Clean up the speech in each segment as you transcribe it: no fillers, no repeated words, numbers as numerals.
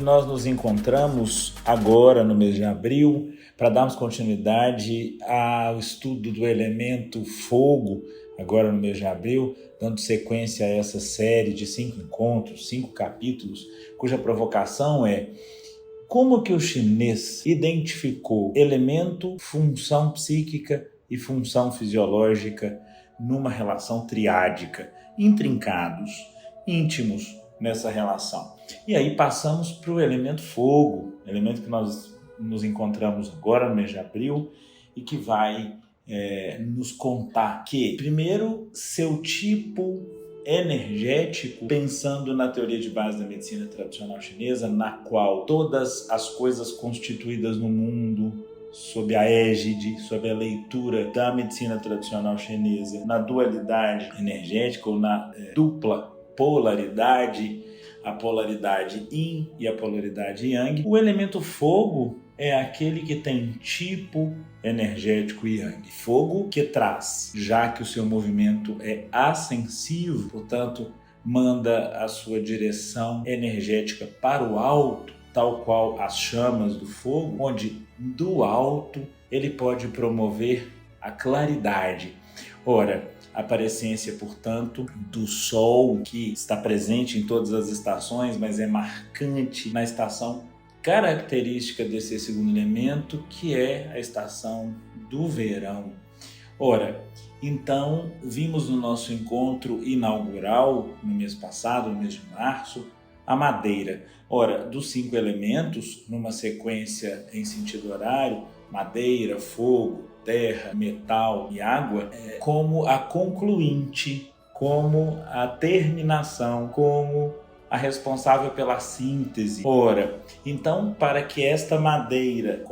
nós nos encontramos agora no mês de abril para darmos continuidade ao estudo do elemento fogo, agora no mês de abril, dando sequência a essa série de 5 encontros, 5 capítulos, cuja provocação é: como que o chinês identificou elemento, função psíquica e função fisiológica numa relação triádica, intrincados, íntimos nessa relação? E aí passamos para o elemento fogo, elemento que nós nos encontramos agora no mês de abril e que vai nos contar que, primeiro, seu tipo energético, pensando na teoria de base da medicina tradicional chinesa, na qual todas as coisas constituídas no mundo, sob a égide, sob a leitura da medicina tradicional chinesa, na dualidade energética ou na dupla polaridade, a polaridade yin e a polaridade yang, o elemento fogo é aquele que tem tipo energético yang. Fogo que traz, já que o seu movimento é ascensivo, portanto, manda a sua direção energética para o alto, tal qual as chamas do fogo, onde do alto ele pode promover a claridade. Ora, a aparência, portanto, do Sol, que está presente em todas as estações, mas é marcante na estação característica desse segundo elemento, que é a estação do verão. Ora, então, vimos no nosso encontro inaugural, no mês passado, no mês de março, a madeira. Ora, dos 5 elementos, numa sequência em sentido horário, madeira, fogo, terra, metal e água, como a concluinte, como a terminação, como a responsável pela síntese. Ora, então, para que esta madeira,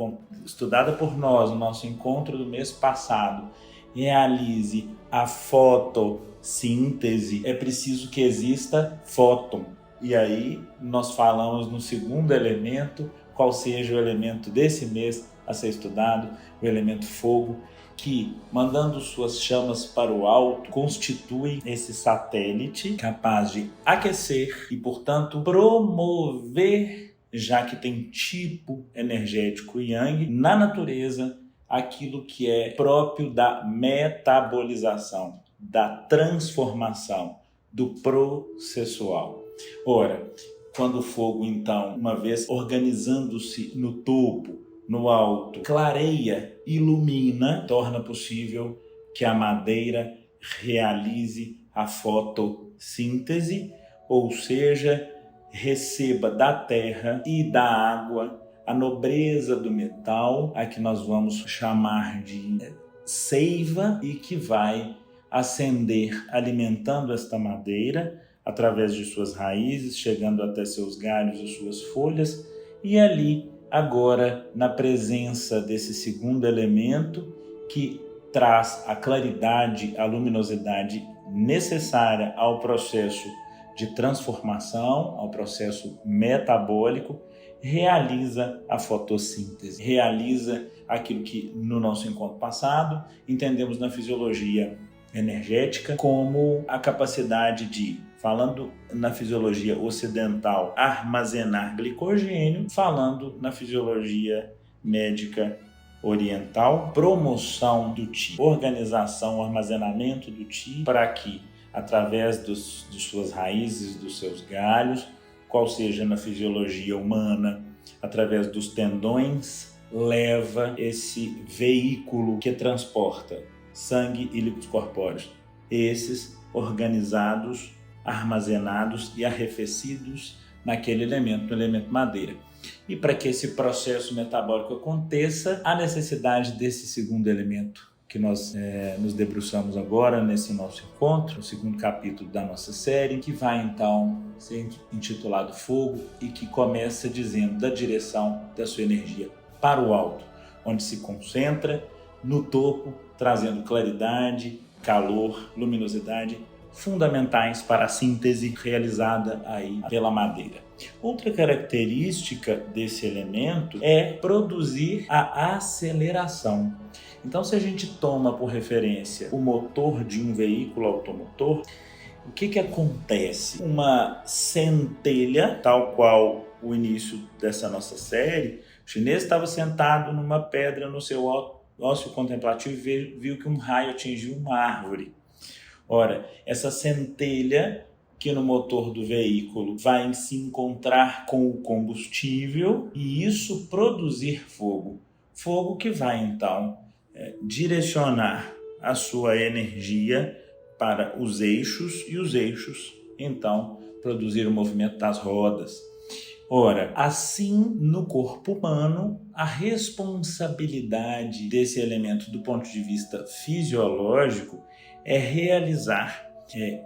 estudada por nós no nosso encontro do mês passado, realize a fotossíntese, é preciso que exista fóton. E aí nós falamos no segundo elemento, qual seja o elemento desse mês a ser estudado, o elemento fogo, que, mandando suas chamas para o alto, constitui esse satélite capaz de aquecer e, portanto, promover, já que tem tipo energético yang, na natureza, aquilo que é próprio da metabolização, da transformação, do processual. Ora, quando o fogo, então, uma vez organizando-se no topo, no alto, clareia, ilumina, torna possível que a madeira realize a fotossíntese, ou seja, receba da terra e da água a nobreza do metal, a que nós vamos chamar de seiva, e que vai ascender alimentando esta madeira através de suas raízes, chegando até seus galhos e suas folhas, e ali, agora, na presença desse segundo elemento, que traz a claridade, a luminosidade necessária ao processo de transformação, ao processo metabólico, realiza a fotossíntese, realiza aquilo que no nosso encontro passado entendemos na fisiologia energética como a capacidade de, falando na fisiologia ocidental, armazenar glicogênio, falando na fisiologia médica oriental, promoção do Qi, organização, armazenamento do Qi, para que, através de suas raízes, dos seus galhos, qual seja na fisiologia humana, através dos tendões, leva esse veículo que transporta sangue e líquidos corpóreos, esses organizados, armazenados e arrefecidos naquele elemento, no elemento madeira. E para que esse processo metabólico aconteça, há necessidade desse segundo elemento que nós nos debruçamos agora nesse nosso encontro, o segundo capítulo da nossa série, que vai então ser intitulado Fogo e que começa dizendo da direção da sua energia para o alto, onde se concentra no topo, trazendo claridade, calor, luminosidade, fundamentais para a síntese realizada aí pela madeira. Outra característica desse elemento é produzir a aceleração. Então, se a gente toma por referência o motor de um veículo automotor, o que acontece? Uma centelha, tal qual o início dessa nossa série, o chinês estava sentado numa pedra no seu ócio contemplativo e viu que um raio atingiu uma árvore. Ora, essa centelha que no motor do veículo vai se encontrar com o combustível e isso produzir fogo. Fogo que vai, então, direcionar a sua energia para os eixos e os eixos, então, produzir o movimento das rodas. Ora, assim, no corpo humano, a responsabilidade desse elemento do ponto de vista fisiológico é realizar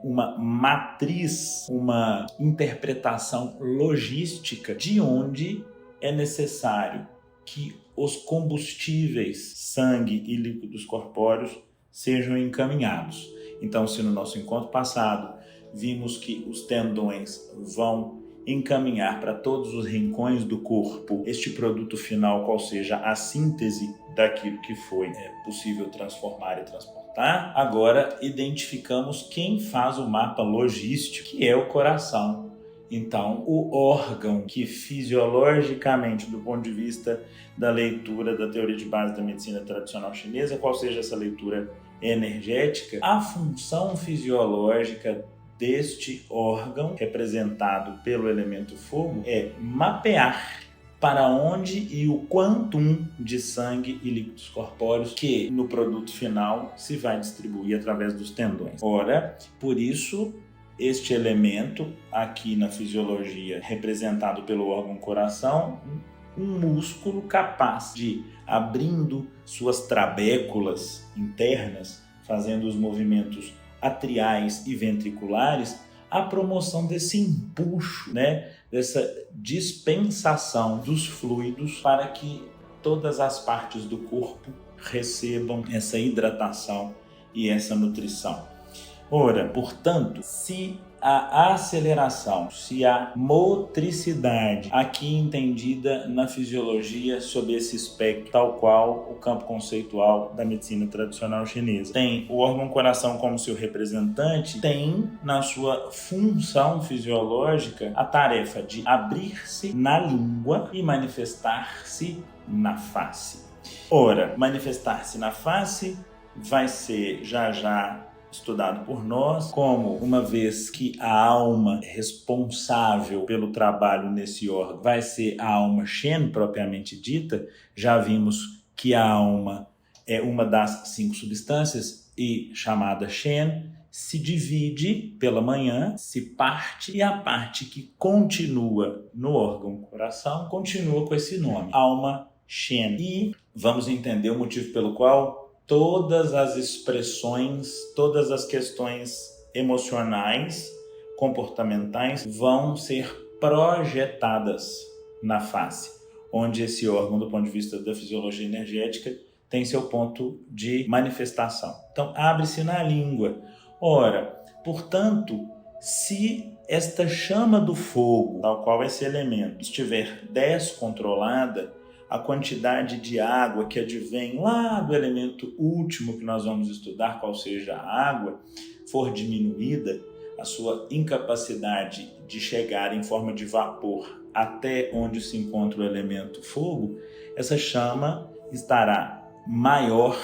uma matriz, uma interpretação logística de onde é necessário que os combustíveis, sangue e líquidos corpóreos sejam encaminhados. Então, se no nosso encontro passado vimos que os tendões vão encaminhar para todos os rincões do corpo este produto final, qual seja a síntese daquilo que foi possível transformar e transportar, agora identificamos quem faz o mapa logístico, que é o coração. Então, o órgão que fisiologicamente, do ponto de vista da leitura da teoria de base da medicina tradicional chinesa, qual seja essa leitura energética, a função fisiológica deste órgão, representado pelo elemento fogo, é mapear para onde e o quantum de sangue e líquidos corpóreos que no produto final se vai distribuir através dos tendões. Ora, por isso, este elemento aqui na fisiologia, representado pelo órgão coração, um músculo capaz de, abrindo suas trabéculas internas, fazendo os movimentos atriais e ventriculares, a promoção desse empuxo, dessa dispensação dos fluidos para que todas as partes do corpo recebam essa hidratação e essa nutrição. Ora, portanto, se a aceleração, se a motricidade, aqui entendida na fisiologia sob esse espectro, tal qual o campo conceitual da medicina tradicional chinesa, tem o órgão coração como seu representante, tem na sua função fisiológica a tarefa de abrir-se na língua e manifestar-se na face. Ora, manifestar-se na face vai ser já estudado por nós, como uma vez que a alma responsável pelo trabalho nesse órgão vai ser a alma Shen propriamente dita. Já vimos que a alma é uma das 5 substâncias e chamada Shen se divide pela manhã, se parte, e a parte que continua no órgão coração continua com esse nome, alma Shen. E vamos entender o motivo pelo qual todas as expressões, todas as questões emocionais, comportamentais vão ser projetadas na face, onde esse órgão, do ponto de vista da fisiologia energética, tem seu ponto de manifestação. Então, abre-se na língua. Ora, portanto, se esta chama do fogo, tal qual esse elemento, estiver descontrolada, a quantidade de água que advém lá do elemento último que nós vamos estudar, qual seja a água, for diminuída, a sua incapacidade de chegar em forma de vapor até onde se encontra o elemento fogo, essa chama estará maior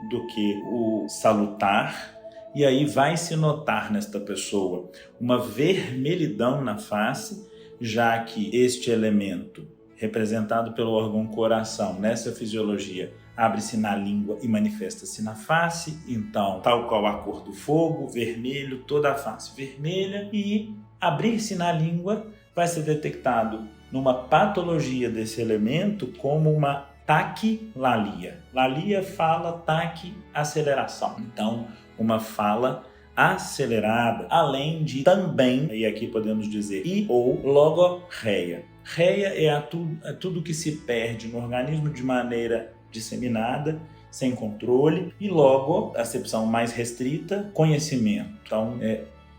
do que o salutar, e aí vai se notar nesta pessoa uma vermelhidão na face, já que este elemento, representado pelo órgão coração, nessa fisiologia, abre-se na língua e manifesta-se na face. Então, tal qual a cor do fogo, vermelho, toda a face vermelha, e abrir-se na língua vai ser detectado numa patologia desse elemento como uma taquilalia. Lalia fala, taque, aceleração. Então, uma fala acelerada, além de também, e aqui podemos dizer, e ou logorreia. Reia é tudo que se perde no organismo de maneira disseminada, sem controle, e logo, acepção mais restrita, conhecimento. Então,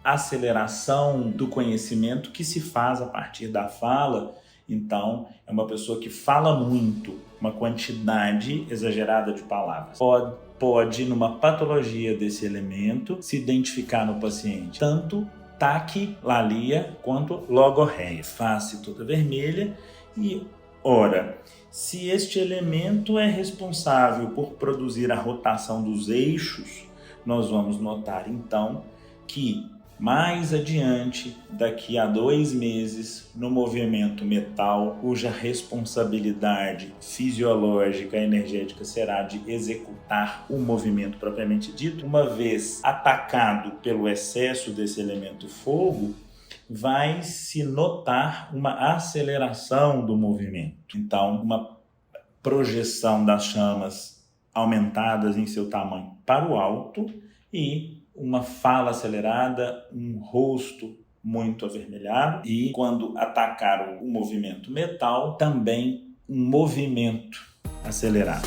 aceleração do conhecimento que se faz a partir da fala. Então, é uma pessoa que fala muito, uma quantidade exagerada de palavras. Pode, numa patologia desse elemento, se identificar no paciente tanto taquilalia quanto logorreia. Face toda vermelha e, ora, se este elemento é responsável por produzir a rotação dos eixos, nós vamos notar então que mais adiante, daqui a 2 meses, no movimento metal, cuja responsabilidade fisiológica e energética será de executar o movimento propriamente dito, uma vez atacado pelo excesso desse elemento fogo, vai se notar uma aceleração do movimento. Então, uma projeção das chamas aumentadas em seu tamanho para o alto e uma fala acelerada, um rosto muito avermelhado e, quando atacar o movimento metal, também um movimento acelerado.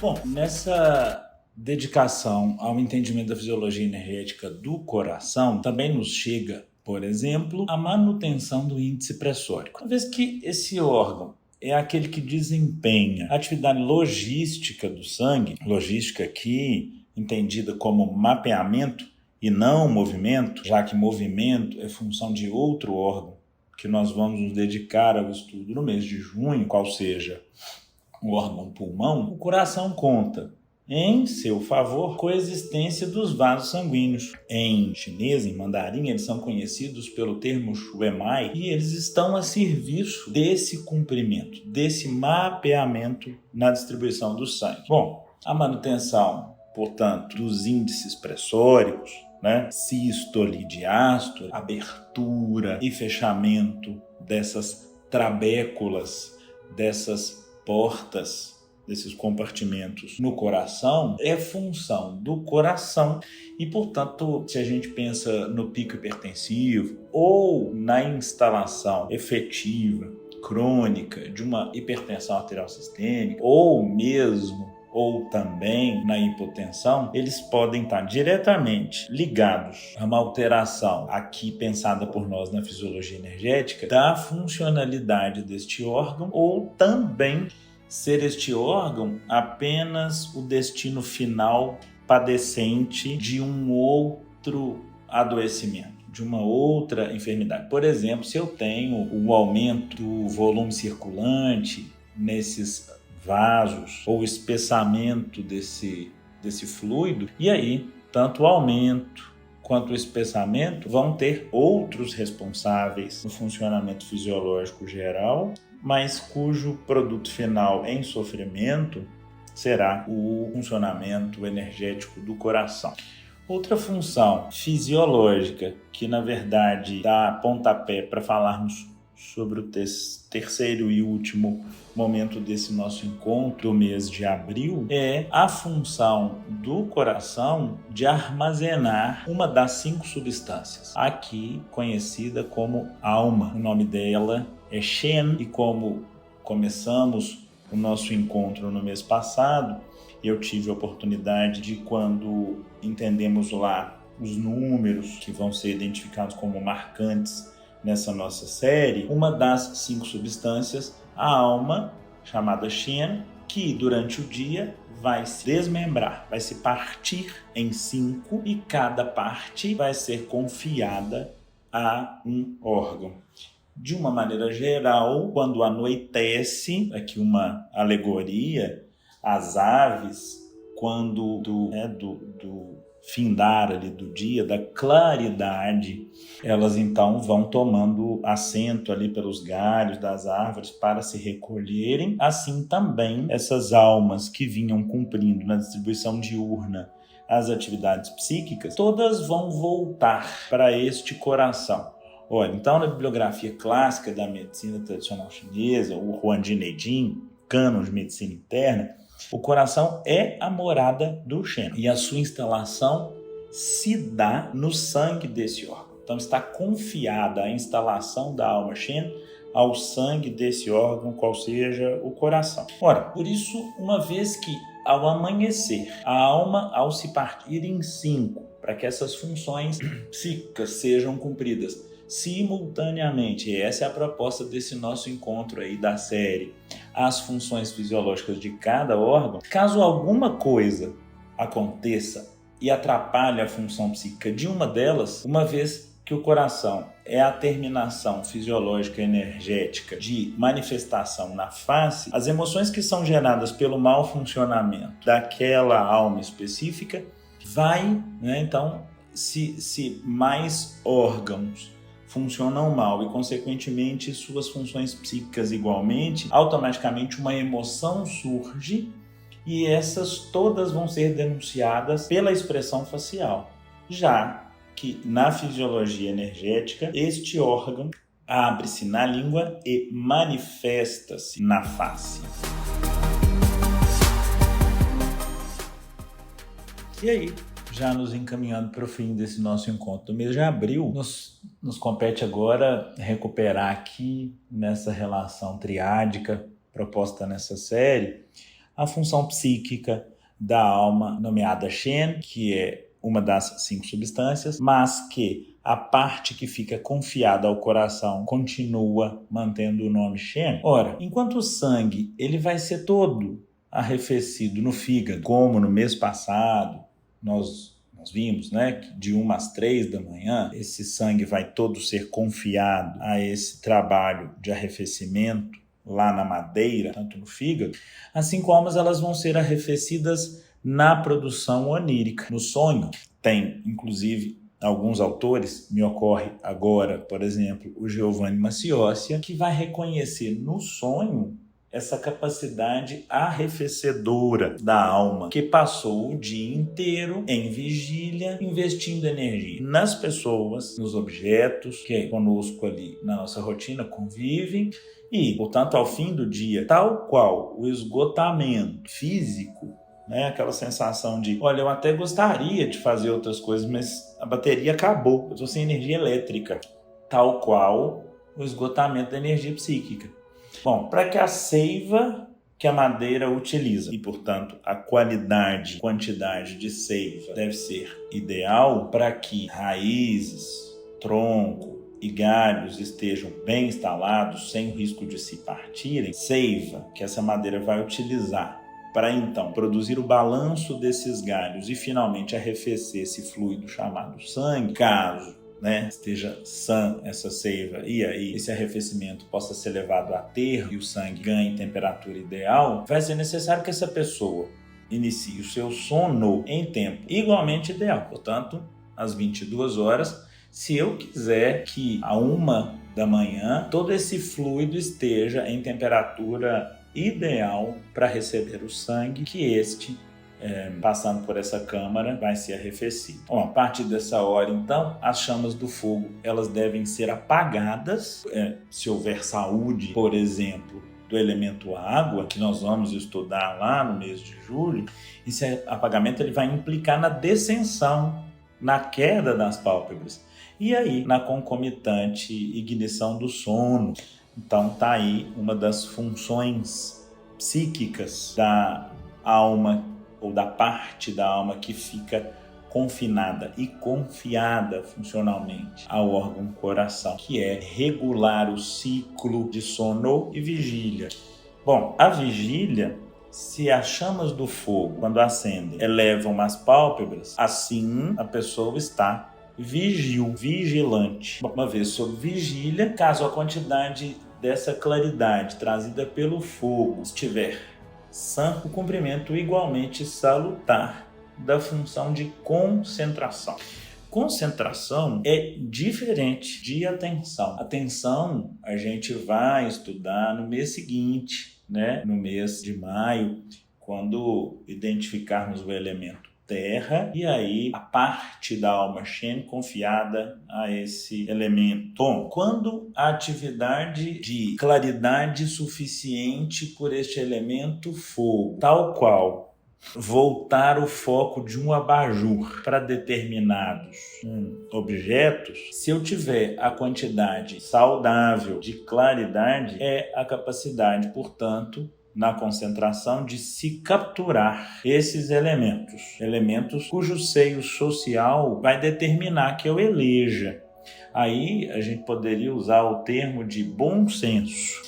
Bom, nessa dedicação ao entendimento da fisiologia energética do coração, também nos chega, por exemplo, a manutenção do índice pressórico. Uma vez que esse órgão é aquele que desempenha a atividade logística do sangue, logística aqui entendida como mapeamento e não movimento, já que movimento é função de outro órgão que nós vamos nos dedicar ao estudo no mês de junho, qual seja o órgão pulmão, o coração conta em seu favor coexistência dos vasos sanguíneos. Em chinês, em mandarim, eles são conhecidos pelo termo xuemai e eles estão a serviço desse cumprimento, desse mapeamento na distribuição do sangue. Bom, a manutenção, portanto, dos índices pressóricos, sístole e diástole, abertura e fechamento dessas trabéculas, dessas portas, desses compartimentos no coração, é função do coração e, portanto, se a gente pensa no pico hipertensivo ou na instalação efetiva, crônica, de uma hipertensão arterial sistêmica ou também na hipotensão, eles podem estar diretamente ligados a uma alteração, aqui pensada por nós na fisiologia energética, da funcionalidade deste órgão ou também ser este órgão apenas o destino final padecente de um outro adoecimento, de uma outra enfermidade. Por exemplo, se eu tenho um aumento do volume circulante nesses vasos ou espessamento desse fluido, e aí tanto o aumento quanto o espessamento vão ter outros responsáveis no funcionamento fisiológico geral, mas cujo produto final em sofrimento será o funcionamento energético do coração. Outra função fisiológica que, na verdade, dá pontapé para falarmos sobre o terceiro e último momento desse nosso encontro do mês de abril é a função do coração de armazenar uma das 5 substâncias, aqui conhecida como alma. O nome dela é Shen, e como começamos o nosso encontro no mês passado, eu tive a oportunidade de, quando entendemos lá os números que vão ser identificados como marcantes nessa nossa série, uma das 5 substâncias, a alma, chamada Shen, que durante o dia vai se desmembrar, vai se partir em 5 e cada parte vai ser confiada a um órgão. De uma maneira geral, quando anoitece, aqui uma alegoria, as aves, quando do findar ali do dia, da claridade, elas então vão tomando assento ali pelos galhos das árvores para se recolherem. Assim também essas almas que vinham cumprindo na distribuição diurna as atividades psíquicas, todas vão voltar para este coração. Olha, então na bibliografia clássica da medicina tradicional chinesa, o Huanjin Neijing, Cânon de Medicina Interna, o coração é a morada do Shen e a sua instalação se dá no sangue desse órgão. Então está confiada a instalação da alma Shen ao sangue desse órgão, qual seja o coração. Ora, por isso, uma vez que ao amanhecer, a alma, ao se partir em 5, para que essas funções psíquicas sejam cumpridas simultaneamente, e essa é a proposta desse nosso encontro aí da série, as funções fisiológicas de cada órgão, caso alguma coisa aconteça e atrapalha a função psíquica de uma delas, uma vez que o coração é a terminação fisiológica energética de manifestação na face, as emoções que são geradas pelo mau funcionamento daquela alma específica vai, né? Então, se mais órgãos funcionam mal e, consequentemente, suas funções psíquicas igualmente, automaticamente uma emoção surge e essas todas vão ser denunciadas pela expressão facial, já que na fisiologia energética este órgão abre-se na língua e manifesta-se na face. E aí, já nos encaminhando para o fim desse nosso encontro do mês de abril, nos compete agora recuperar aqui nessa relação triádica proposta nessa série a função psíquica da alma nomeada Shen, que é uma das 5 substâncias, mas que a parte que fica confiada ao coração continua mantendo o nome Shen. Ora, enquanto o sangue ele vai ser todo arrefecido no fígado, como no mês passado nós vimos, né, que de 1 às 3 da manhã, esse sangue vai todo ser confiado a esse trabalho de arrefecimento lá na madeira, tanto no fígado, assim como elas vão ser arrefecidas na produção onírica, no sonho. Tem, inclusive, alguns autores, me ocorre agora, por exemplo, o Giovanni Maciossia, que vai reconhecer no sonho essa capacidade arrefecedora da alma, que passou o dia inteiro em vigília, investindo energia nas pessoas, nos objetos que conosco ali na nossa rotina convivem, e, portanto, ao fim do dia, tal qual o esgotamento físico, né, aquela sensação de, olha, eu até gostaria de fazer outras coisas, mas a bateria acabou, eu estou sem energia elétrica, tal qual o esgotamento da energia psíquica. Bom, para que a seiva que a madeira utiliza e, portanto, a qualidade, quantidade de seiva deve ser ideal para que raízes, tronco e galhos estejam bem instalados, sem o risco de se partirem, seiva que essa madeira vai utilizar para então produzir o balanço desses galhos e finalmente arrefecer esse fluido chamado sangue, caso, né, esteja sã essa seiva e aí esse arrefecimento possa ser levado a termo e o sangue ganhe temperatura ideal, vai ser necessário que essa pessoa inicie o seu sono em tempo igualmente ideal, portanto, às 22 horas, se eu quiser que a 1 da manhã todo esse fluido esteja em temperatura ideal para receber o sangue, que este, passando por essa câmara, vai ser arrefecido. Bom, a partir dessa hora, então, as chamas do fogo elas devem ser apagadas. Se houver saúde, por exemplo, do elemento água, que nós vamos estudar lá no mês de julho, esse apagamento ele vai implicar na descensão, na queda das pálpebras. E aí, na concomitante ignição do sono. Então, está aí uma das funções psíquicas da alma, ou da parte da alma que fica confinada e confiada funcionalmente ao órgão coração, que é regular o ciclo de sono e vigília. Bom, a vigília, se as chamas do fogo, quando acendem, elevam as pálpebras, assim a pessoa está vigilante. Uma vez sob vigília, caso a quantidade dessa claridade trazida pelo fogo estiver sã, o cumprimento igualmente salutar da função de concentração. Concentração é diferente de atenção. Atenção a gente vai estudar no mês seguinte, né? No mês de maio, quando identificarmos o elemento terra, e aí a parte da alma Shen confiada a esse elemento. Bom, quando a atividade de claridade suficiente por este elemento fogo, tal qual voltar o foco de um abajur para determinados objetos, se eu tiver a quantidade saudável de claridade, é a capacidade, portanto, na concentração de se capturar esses elementos cujo seio social vai determinar que eu eleja. Aí a gente poderia usar o termo de bom senso.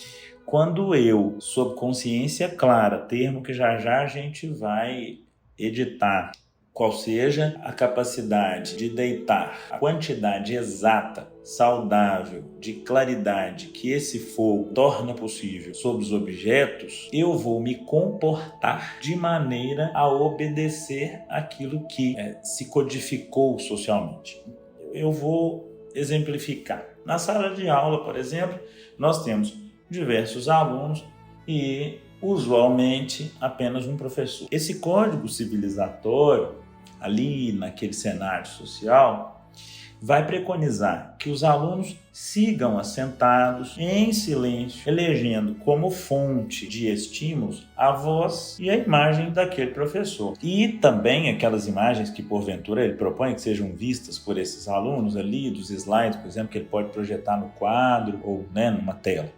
Quando eu, sob consciência clara, termo que já a gente vai editar, qual seja a capacidade de deitar a quantidade exata, saudável, de claridade que esse fogo torna possível sobre os objetos, eu vou me comportar de maneira a obedecer aquilo que se codificou socialmente. Eu vou exemplificar. Na sala de aula, por exemplo, nós temos diversos alunos e, usualmente, apenas um professor. Esse código civilizatório, ali naquele cenário social, vai preconizar que os alunos sigam assentados, em silêncio, elegendo como fonte de estímulos a voz e a imagem daquele professor. E também aquelas imagens que, porventura, ele propõe que sejam vistas por esses alunos ali, dos slides, por exemplo, que ele pode projetar no quadro ou numa tela.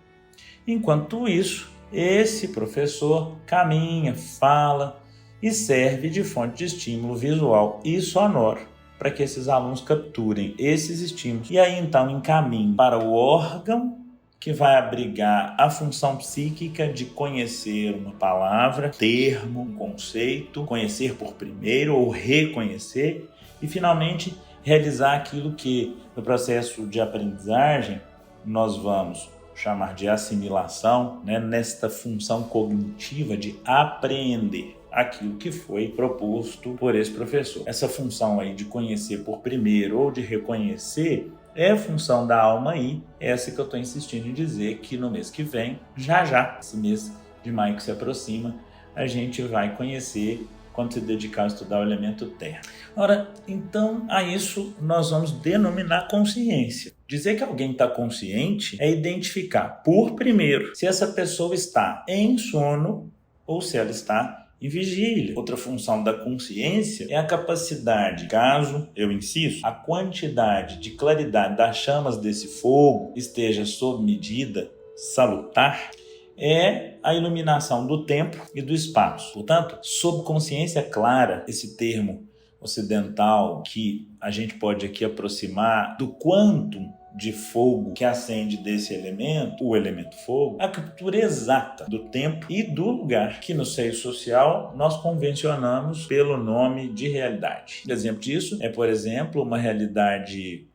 Enquanto isso, esse professor caminha, fala e serve de fonte de estímulo visual e sonoro para que esses alunos capturem esses estímulos e aí então encaminhem para o órgão que vai abrigar a função psíquica de conhecer uma palavra, termo, um conceito, conhecer por primeiro ou reconhecer e finalmente realizar aquilo que no processo de aprendizagem nós vamos chamar de assimilação, nesta função cognitiva de apreender aquilo que foi proposto por esse professor. Essa função aí de conhecer por primeiro ou de reconhecer é função da alma aí, essa que eu estou insistindo em dizer que no mês que vem, já, esse mês de maio que se aproxima, a gente vai conhecer quando se dedicar a estudar o elemento terra. Ora, então, a isso nós vamos denominar consciência. Dizer que alguém está consciente é identificar, por primeiro, se essa pessoa está em sono ou se ela está em vigília. Outra função da consciência é a capacidade, caso, eu insisto, a quantidade de claridade das chamas desse fogo esteja sob medida salutar, é a iluminação do tempo e do espaço. Portanto, sob consciência clara, esse termo ocidental que a gente pode aqui aproximar do quantum de fogo que acende desse elemento, o elemento fogo, a captura exata do tempo e do lugar que no seio social nós convencionamos pelo nome de realidade. Um exemplo disso é, por exemplo, uma realidade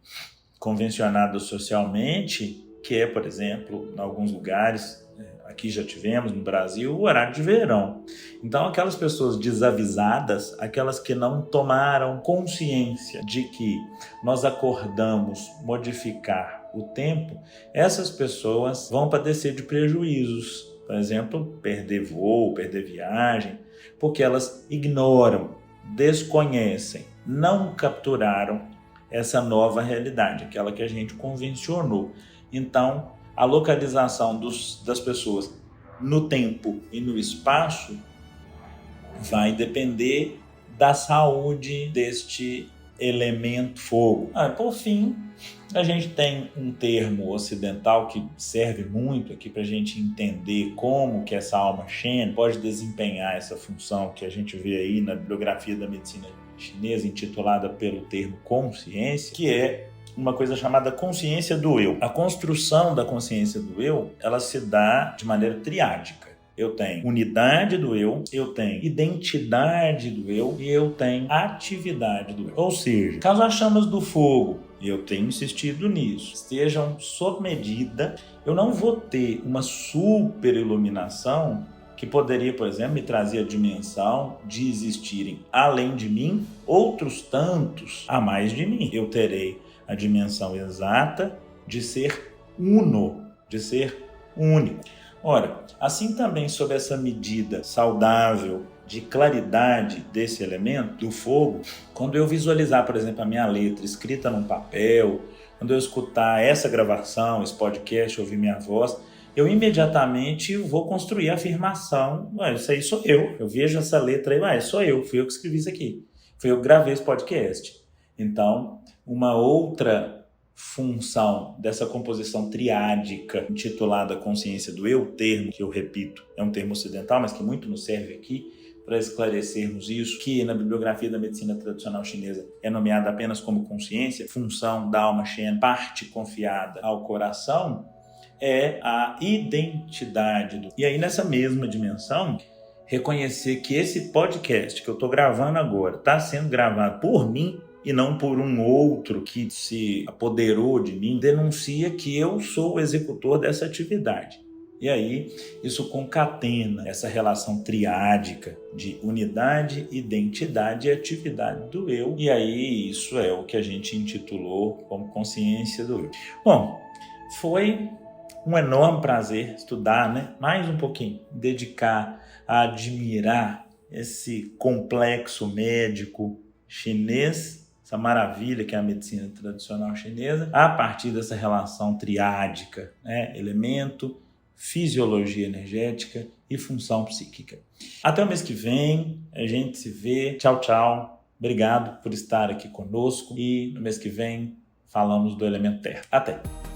convencionada socialmente, que é, por exemplo, em alguns lugares, aqui já tivemos no Brasil, o horário de verão. Então, aquelas pessoas desavisadas, aquelas que não tomaram consciência de que nós acordamos modificar o tempo, essas pessoas vão padecer de prejuízos. Por exemplo, perder voo, perder viagem, porque elas ignoram, desconhecem, não capturaram essa nova realidade, aquela que a gente convencionou. Então, a localização das pessoas no tempo e no espaço vai depender da saúde deste elemento fogo. Por fim, a gente tem um termo ocidental que serve muito aqui para a gente entender como que essa alma Shen pode desempenhar essa função que a gente vê aí na bibliografia da medicina chinesa, intitulada pelo termo consciência, que é uma coisa chamada consciência do eu. A construção da consciência do eu, ela se dá de maneira triádica. Eu tenho unidade do eu tenho identidade do eu e eu tenho atividade do eu. Ou seja, caso as chamas do fogo, e eu tenho insistido nisso, estejam sob medida, eu não vou ter uma super iluminação que poderia, por exemplo, me trazer a dimensão de existirem além de mim outros tantos a mais de mim. Eu terei a dimensão exata de ser uno, de ser único. Ora, assim também sob essa medida saudável de claridade desse elemento, do fogo, quando eu visualizar, por exemplo, a minha letra escrita num papel, quando eu escutar essa gravação, esse podcast, ouvir minha voz, eu imediatamente vou construir a afirmação, isso aí sou eu vejo essa letra aí, sou eu, fui eu que escrevi isso aqui, fui eu que gravei esse podcast. Então, uma outra função dessa composição triádica intitulada consciência do eu, termo que eu repito, é um termo ocidental, mas que muito nos serve aqui para esclarecermos isso, que na bibliografia da medicina tradicional chinesa é nomeada apenas como consciência, função da alma Shen, parte confiada ao coração, é a identidade do... E aí nessa mesma dimensão, reconhecer que esse podcast que eu estou gravando agora está sendo gravado por mim e não por um outro que se apoderou de mim, denuncia que eu sou o executor dessa atividade. E aí, isso concatena essa relação triádica de unidade, identidade e atividade do eu. E aí, isso é o que a gente intitulou como consciência do eu. Bom, foi um enorme prazer estudar, né? Mais um pouquinho, dedicar a admirar esse complexo médico chinês, essa maravilha que é a medicina tradicional chinesa, a partir dessa relação triádica, né? Elemento, fisiologia energética e função psíquica. Até o mês que vem, a gente se vê. Tchau, tchau. Obrigado por estar aqui conosco e no mês que vem falamos do elemento terra. Até!